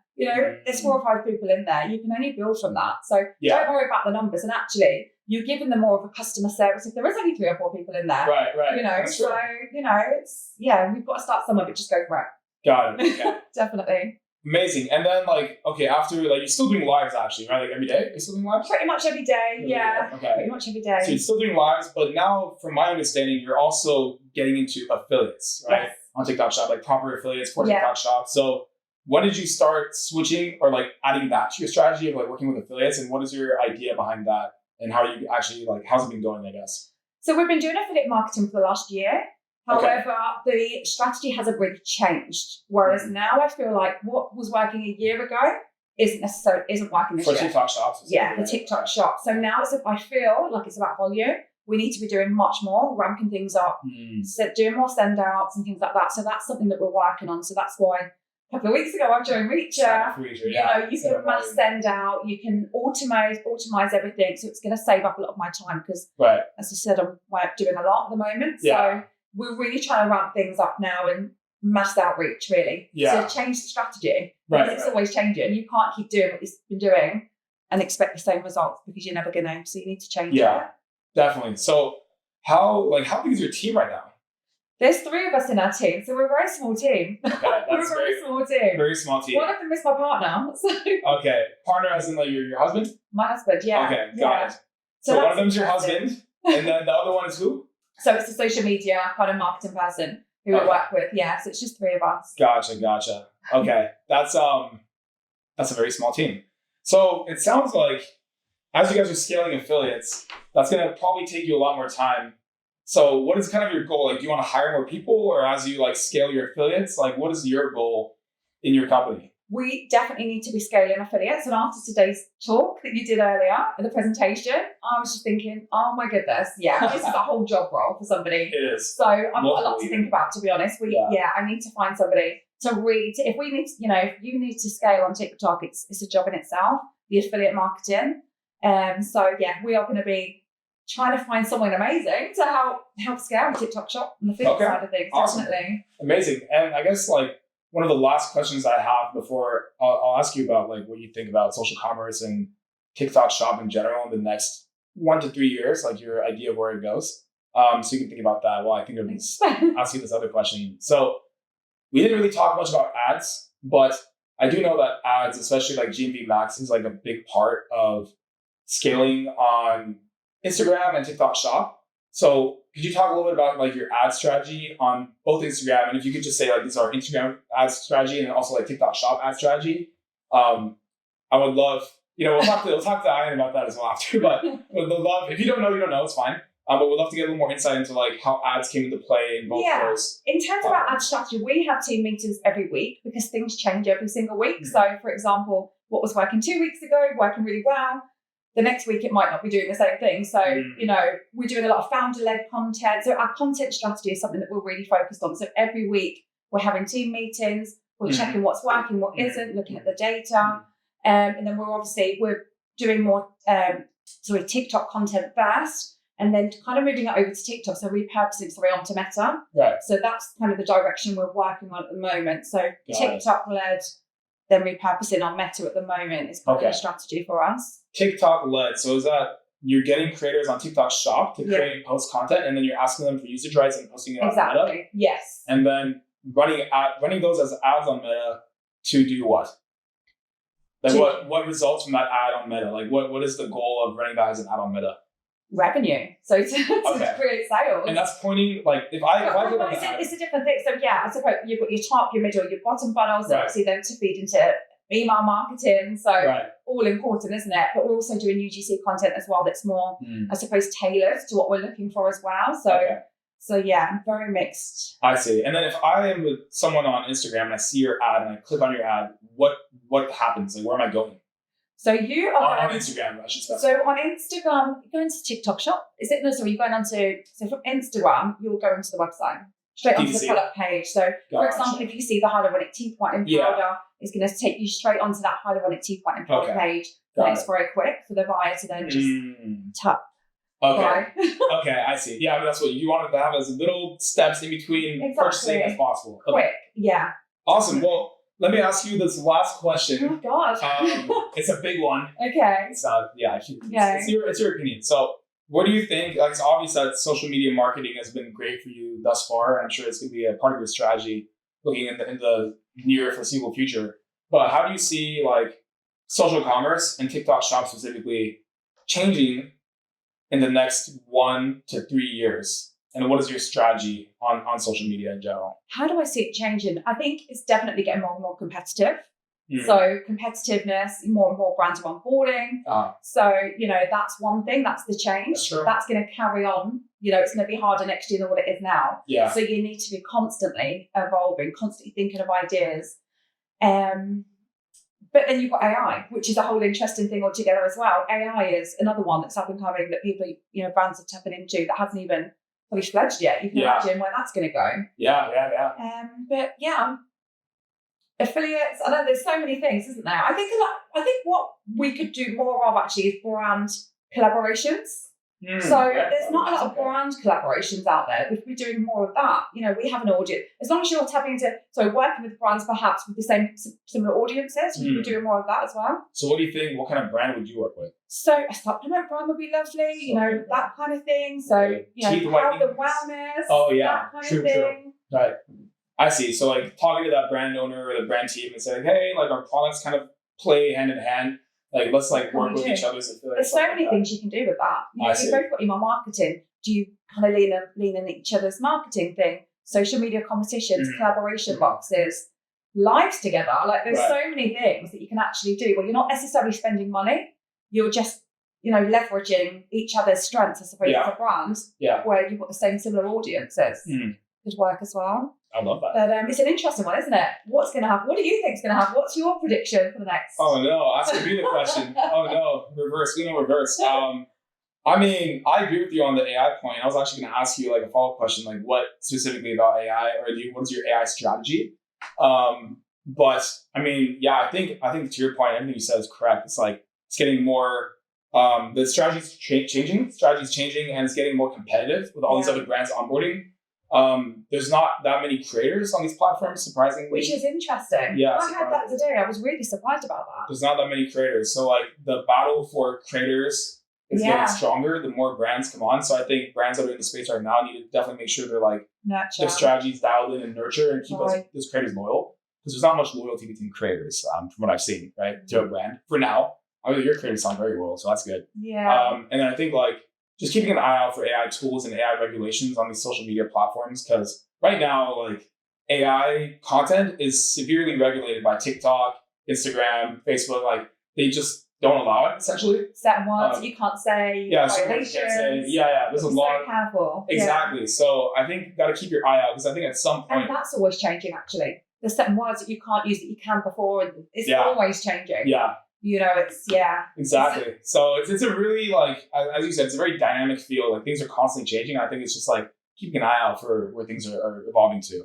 Speaker 2: there's 4 or 5 people in there, you can only build from that. So don't worry about the numbers. And actually, you're giving them more of a customer service if there is only 3 or 4 people in there. Right. It's, we've got to start somewhere, but just go for it.
Speaker 1: Got it. Okay.
Speaker 2: Definitely.
Speaker 1: Amazing. And then after you're still doing lives actually, right? Like every day? You're still doing lives?
Speaker 2: Pretty much every day, Okay. Pretty much every day.
Speaker 1: So you're still doing lives, but now from my understanding, you're also getting into affiliates, right? Yes. On TikTok Shop, like proper affiliates for TikTok Shop. So when did you start switching or adding that to your strategy of working with affiliates, and what is your idea behind that? And how do you actually how's it been going, I guess?
Speaker 2: So we've been doing affiliate marketing for the last year. However, the strategy hasn't really changed. Whereas now I feel like what was working a year ago isn't working this year.
Speaker 1: For TikTok shops.
Speaker 2: Yeah, the TikTok shop. So now I feel like it's about volume. We need to be doing much more, ramping things up, doing more send outs and things like that. So that's something that we're working on. So that's why a couple of weeks ago I've joined Reacher. You can mass send out, you can automate everything. So it's going to save up a lot of my time because, as I said, I'm doing a lot at the moment. So we're really trying to ramp things up now and mass outreach, really. Yeah. So change the strategy. Because it's always changing. You can't keep doing what you've been doing and expect the same results because you're never going to. So you need to change it.
Speaker 1: Yeah, definitely. So how big is your team right now?
Speaker 2: There's 3 of us in our team. So we're a very small team.
Speaker 1: Okay,
Speaker 2: we're a very small team.
Speaker 1: Very small team.
Speaker 2: One of them is my partner. So.
Speaker 1: Okay. Partner as in your husband?
Speaker 2: My husband, yeah.
Speaker 1: Okay, got it. So one of them's your husband, and then the other one is who?
Speaker 2: So it's a social media kind of marketing person who we work with. Yeah, so it's just 3 of us.
Speaker 1: Gotcha. Okay, that's a very small team. So it sounds like as you guys are scaling affiliates, that's going to probably take you a lot more time. So what is kind of your goal? Do you want to hire more people, or as you scale your affiliates, what is your goal in your company?
Speaker 2: We definitely need to be scaling affiliates. And after today's talk that you did earlier in the presentation, I was just thinking, oh my goodness, this is a whole job role for somebody.
Speaker 1: It is.
Speaker 2: So I've got a lot to think about, to be honest. I need to find somebody to really, if you need to scale on TikTok, it's a job in itself, the affiliate marketing. We are going to be trying to find someone amazing to help scale the TikTok shop and the affiliate side of things.
Speaker 1: Awesome.
Speaker 2: Definitely.
Speaker 1: Amazing. And I guess one of the last questions I have before I'll ask you about what you think about social commerce and TikTok shop in general in the next 1 to 3 years, your idea of where it goes. So you can think about that while I think of asking this other question. So we didn't really talk much about ads, but I do know that ads, especially GMV Max, is a big part of scaling on Instagram and TikTok shop. So could you talk a little bit about like your ad strategy on both Instagram, and if you could just say like this is our Instagram ad strategy and also like TikTok Shop ad strategy? I would love, we'll talk to Ian about that as well after, but would love, if you don't know, you don't know, it's fine. But we'd love to get a little more insight into like how ads came into play in both of those.
Speaker 2: In terms of our ad strategy, we have team meetings every week because things change every single week. So for example, what was working 2 weeks ago, working really well. The next week, it might not be doing the same thing. So, we're doing a lot of founder-led content. So our content strategy is something that we're really focused on. So every week, we're having team meetings. We're checking what's working, what isn't, looking at the data. And then we're doing more sort of TikTok content first, and then kind of moving it over to TikTok. So repurposing onto Meta.
Speaker 1: Right.
Speaker 2: So that's kind of the direction we're working on at the moment. So TikTok-led, then repurposing on Meta at the moment is kind of a strategy for us.
Speaker 1: TikTok led. So is that you're getting creators on TikTok Shop to create and post content, and then you're asking them for usage rights and posting it on Meta?
Speaker 2: Yes.
Speaker 1: And then running those as ads on Meta to do what? Like what results from that ad on Meta? Like what is the goal of running that as an ad on Meta?
Speaker 2: Revenue. So to create sales.
Speaker 1: And that's pointing like if I go on
Speaker 2: it's a different thing. So I suppose you've got your top, your middle, your bottom funnels, obviously then to feed into email marketing. So all important, isn't it? But we're also doing UGC content as well that's more, I suppose, tailored to what we're looking for as well. So I'm very mixed.
Speaker 1: I see. And then if I am with someone on Instagram and I see your ad and I click on your ad, what happens? Like where am I going?
Speaker 2: So you are
Speaker 1: on Instagram, I should say.
Speaker 2: So on Instagram, you go into TikTok Shop. You're going onto, so from Instagram, you'll go into the website, straight onto the product page. So for example, if you see the hyaluronic teeth whitening powder, it's going to take you straight onto that hyaluronic teeth whitening powder page. And it's very quick for the buyer to then just tap.
Speaker 1: Okay. Okay, I see. Yeah, that's what you wanted to have as little steps in between purchasing as possible.
Speaker 2: Quick,
Speaker 1: Awesome. Well, let me ask you this last question.
Speaker 2: Oh God.
Speaker 1: It's a big one.
Speaker 2: Okay.
Speaker 1: It's it's your opinion. So what do you think? Like, it's obvious that social media marketing has been great for you thus far. I'm sure it's going to be a part of your strategy looking in the near foreseeable future. But how do you see like social commerce and TikTok Shop specifically changing in the next 1 to 3 years? And what is your strategy on social media in general?
Speaker 2: How do I see it changing? I think it's definitely getting more and more competitive. So competitiveness, more and more brands are onboarding. So, that's one thing. That's the change. That's going to carry on. It's going to be harder next year than what it is now.
Speaker 1: Yeah.
Speaker 2: So you need to be constantly evolving, constantly thinking of ideas. But then you've got AI, which is a whole interesting thing altogether as well. AI is another one that's up and coming that people, brands are tapping into that hasn't even fully fledged yet. You can imagine where that's going to go. But affiliates. I know there's so many things, isn't there? I think what we could do more of actually is brand collaborations. So there's not a lot of brand collaborations out there. We could be doing more of that. We have an audience. As long as you're tapping into, working with brands perhaps with the same similar audiences, you could be doing more of that as well.
Speaker 1: So what do you think? What kind of brand would you work with?
Speaker 2: So a supplement brand would be lovely, that kind of thing. So, health and wellness, that kind of thing.
Speaker 1: Right. I see. So like talking to that brand owner or the brand team and saying, hey, like our products kind of play hand in hand. Like let's work with each other.
Speaker 2: There's so many things you can do with that. You've both got email marketing. Do you kind of lean in each other's marketing thing? Social media competitions, collaboration boxes, lives together. Like there's so many things that you can actually do where you're not necessarily spending money. You're just, leveraging each other's strengths, I suppose, as a brand. Where you've got the same similar audiences. Could work as well.
Speaker 1: I love that.
Speaker 2: But it's an interesting one, isn't it? What's going to happen? What do you think is going to happen? What's your prediction for the next?
Speaker 1: Oh no, asking me the question. Oh no, reverse. Reverse. I mean, I agree with you on the AI point. I was actually going to ask you like a follow-up question, like what specifically about AI, or what is your AI strategy? But I mean, I think to your point, everything you said is correct. It's like it's getting more. The strategy's changing, and it's getting more competitive with all these other brands onboarding. There's not that many creators on these platforms, surprisingly.
Speaker 2: Which is interesting.
Speaker 1: Yeah,
Speaker 2: I heard that today. I was really surprised about that.
Speaker 1: There's not that many creators. So like the battle for creators is getting stronger the more brands come on. So I think brands that are in the space right now need to definitely make sure they're like their strategies dialed in and nurture and keep those creators loyal. Because there's not much loyalty between creators, from what I've seen, right, to a brand. For now. I mean, your creators sound very loyal, so that's good.
Speaker 2: Yeah.
Speaker 1: And then I think like just keeping an eye out for AI tools and AI regulations on these social media platforms, because right now, like, AI content is severely regulated by TikTok, Instagram, Facebook. Like, they just don't allow it, essentially.
Speaker 2: Certain words you can't say.
Speaker 1: Yeah, certain words you can't say. Yeah. There's a lot.
Speaker 2: So careful.
Speaker 1: Exactly.
Speaker 2: Yeah.
Speaker 1: So I think you got to keep your eye out, because I think at some point.
Speaker 2: And that's always changing, actually. There's certain words that you can't use that you can before. And it's always changing.
Speaker 1: Yeah.
Speaker 2: You know, it's,
Speaker 1: Exactly. So it's a really, like, as you said, it's a very dynamic field. Like, things are constantly changing. I think it's just like keeping an eye out for where things are evolving to.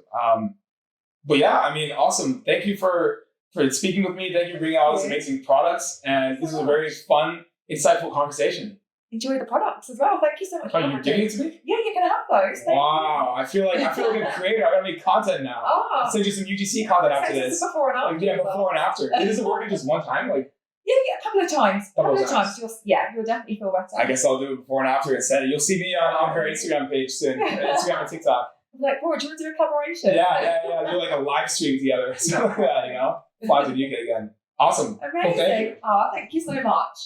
Speaker 1: But yeah, I mean, awesome. Thank you for speaking with me. Thank you for bringing out all these amazing products. And this was a very fun, insightful conversation.
Speaker 2: Enjoy the products as well. Thank you so much.
Speaker 1: Oh, you're giving it to me?
Speaker 2: Yeah, you're gonna have those.
Speaker 1: Wow. I feel like a creator. I gotta make content now.
Speaker 2: Oh.
Speaker 1: I'll send you some UGC content after this.
Speaker 2: Before and after.
Speaker 1: Yeah, before and after. It doesn't work in just one time? Like,
Speaker 2: yeah, a couple of times. A couple of times. You'll definitely feel better.
Speaker 1: I guess I'll do it before and after instead. You'll see me on her Instagram page soon. Instagram and TikTok.
Speaker 2: Like, Bora, do you want to do a collaboration?
Speaker 1: Yeah. Do like a live stream together. So, you know, fly to the UK again. Awesome.
Speaker 2: Amazing.
Speaker 1: Well, thank you.
Speaker 2: Oh, thank you so much.